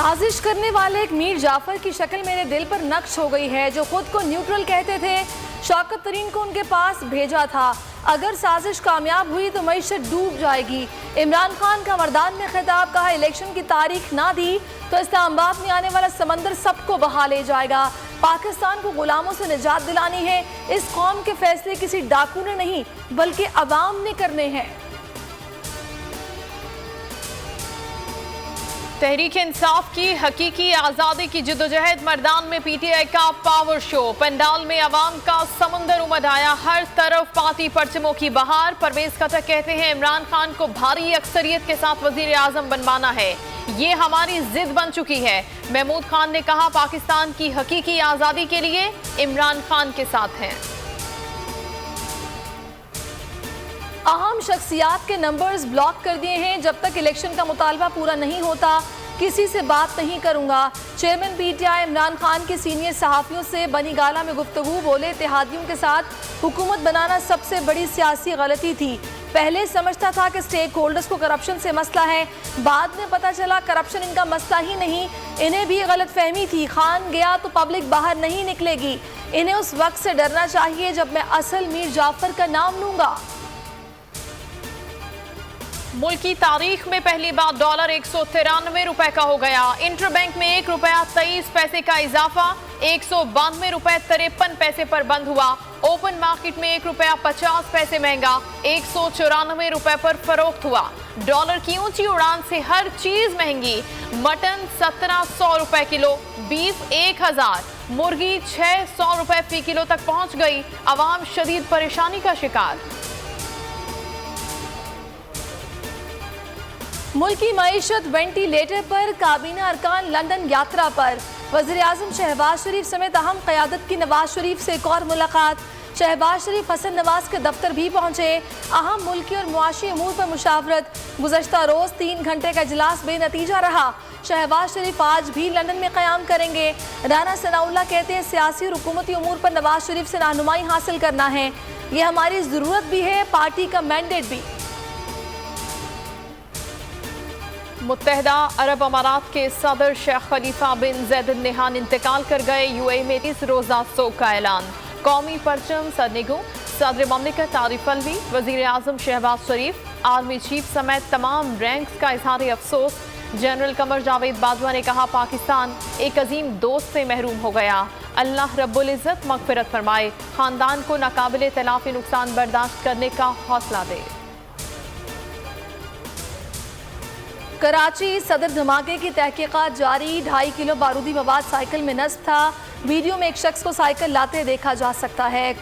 سازش کرنے والے ایک میر جعفر کی شکل میرے دل پر نقش ہو گئی ہے، جو خود کو نیوٹرل کہتے تھے۔ شوکت ترین کو ان کے پاس بھیجا تھا۔ اگر سازش کامیاب ہوئی تو معیشت ڈوب جائے گی۔ عمران خان کا مردان میں خطاب، کہا الیکشن کی تاریخ نہ دی تو اسلام آباد میں آنے والا سمندر سب کو بہا لے جائے گا۔ پاکستان کو غلاموں سے نجات دلانی ہے۔ اس قوم کے فیصلے کسی ڈاکو نے نہیں بلکہ عوام نے کرنے ہیں۔ تحریک انصاف کی حقیقی آزادی کی جدوجہد، مردان میں پی ٹی آئی کا پاور شو، پنڈال میں عوام کا سمندر امڈ آیا، ہر طرف پارٹی پرچموں کی بہار۔ پرویز خٹک کہتے ہیں عمران خان کو بھاری اکثریت کے ساتھ وزیر اعظم بنوانا ہے، یہ ہماری ضد بن چکی ہے۔ محمود خان نے کہا پاکستان کی حقیقی آزادی کے لیے عمران خان کے ساتھ ہیں۔ اہم شخصیات کے نمبرز بلاک کر دیے ہیں، جب تک الیکشن کا مطالبہ پورا نہیں ہوتا کسی سے بات نہیں کروں گا۔ Chairman P T I Imran Khan کی سینئر صحافیوں سے بنی گالہ میں گفتگو، بولے اتحادیوں کے ساتھ حکومت بنانا سب سے بڑی سیاسی غلطی تھی۔ پہلے سمجھتا تھا کہ سٹیک ہولڈرز کو کرپشن سے مسئلہ ہے، بعد میں پتہ چلا کرپشن ان کا مسئلہ ہی نہیں، انہیں بھی غلط فہمی تھی۔ خان گیا تو پبلک باہر نہیں نکلے گی، انہیں اس وقت سے ڈرنا چاہیے جب میں اصل میر جعفر کا نام لوں گا۔ ملکی تاریخ میں پہلی بار ڈالر 193 روپے کا ہو گیا۔ انٹر بینک میں 1 روپیہ 23 پیسے کا اضافہ، 192 روپے 53 پیسے پر بند ہوا۔ اوپن مارکیٹ میں 1 روپیہ 50 پیسے مہنگا، 194 روپے پر فروخت ہوا۔ ڈالر کی اونچی اڑان سے ہر چیز مہنگی، مٹن 1700 روپے کلو، بیف 1000، مرغی 600 روپے فی کلو تک پہنچ گئی۔ عوام شدید پریشانی کا شکار۔ ملکی معیشت وینٹی لیٹر پر، کابینہ ارکان لندن یاترا پر۔ وزیراعظم شہباز شریف سمیت اہم قیادت کی نواز شریف سے ایک اور ملاقات۔ شہباز شریف حسن نواز کے دفتر بھی پہنچے، اہم ملکی اور معاشی امور پر مشاورت۔ گزشتہ روز 3 گھنٹے کا اجلاس بے نتیجہ رہا۔ شہباز شریف آج بھی لندن میں قیام کریں گے۔ رانا ثناء اللہ کہتے ہیں سیاسی اور حکومتی امور پر نواز شریف سے رہنمائی حاصل کرنا ہے، یہ ہماری ضرورت بھی ہے، پارٹی کا مینڈیٹ بھی۔ متحدہ عرب امارات کے صدر شیخ خلیفہ بن زید ال نہیان انتقال کر گئے۔ یو اے میں 30 روزہ سوگ کا اعلان۔ قومی پرچم سرنگوں، صدر مملکت عارف الوی، وزیر اعظم شہباز شریف، آرمی چیف سمیت تمام رینکس کا اظہار افسوس۔ جنرل قمر جاوید باجوہ نے کہا پاکستان ایک عظیم دوست سے محروم ہو گیا، اللہ رب العزت مغفرت فرمائے، خاندان کو ناقابل تلافی نقصان برداشت کرنے کا حوصلہ دے۔ کراچی صدر دھماکے کی تحقیقات جاری، 2.5 کلو بارودی مواد سائیکل میں نصب تھا۔ ویڈیو میں ایک شخص کو سائیکل لاتے دیکھا جا سکتا ہے۔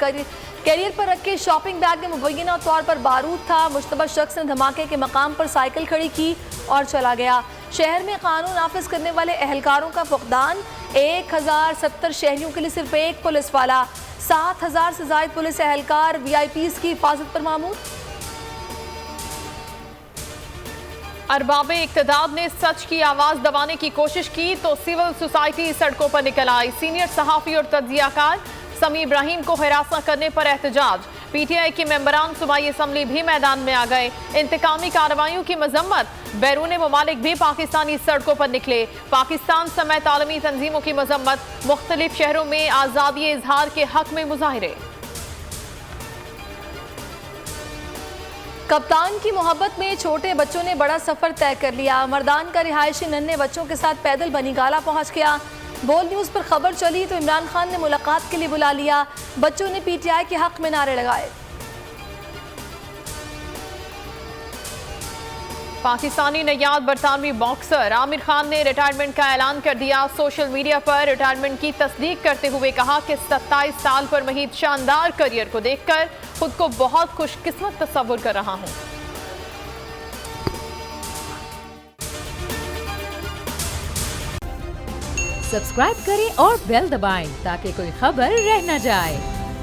کیریئر پر رکھے شاپنگ بیگ میں مبینہ طور پر بارود تھا۔ مشتبہ شخص نے دھماکے کے مقام پر سائیکل کھڑی کی اور چلا گیا۔ شہر میں قانون نافذ کرنے والے اہلکاروں کا فقدان، 1070 شہریوں کے لیے صرف ایک پولیس والا، 7000 سے زائد پولیس اہلکار وی آئی پیز کی حفاظت پر مامور۔ ارباب اقتدار نے سچ کی آواز دبانے کی کوشش کی تو سول سوسائٹی سڑکوں پر نکل آئی۔ سینئر صحافی اور تجزیہ کار سمیع ابراہیم کو ہراساں کرنے پر احتجاج، پی ٹی آئی کے ممبران صوبائی اسمبلی بھی میدان میں آ گئے۔ انتقامی کارروائیوں کی مذمت، بیرون ممالک بھی پاکستانی سڑکوں پر نکلے۔ پاکستان سمیت عالمی تنظیموں کی مذمت، مختلف شہروں میں آزادی اظہار کے حق میں مظاہرے۔ کپتان کی محبت میں چھوٹے بچوں نے بڑا سفر طے کر لیا۔ مردان کا رہائشی ننھے بچوں کے ساتھ پیدل بنی گالہ پہنچ گیا۔ بول نیوز پر خبر چلی تو عمران خان نے ملاقات کے لیے بلا لیا۔ بچوں نے پی ٹی آئی کے حق میں نعرے لگائے۔ پاکستانی نیاد برطانوی باکسر عامر خان نے ریٹائرمنٹ کا اعلان کر دیا۔ سوشل میڈیا پر ریٹائرمنٹ کی تصدیق کرتے ہوئے کہا کہ 27 سال پر محیط شاندار کریئر کو دیکھ کر خود کو بہت خوش قسمت تصور کر رہا ہوں۔ سبسکرائب کریں اور بیل دبائیں تاکہ کوئی خبر رہ نہ جائے۔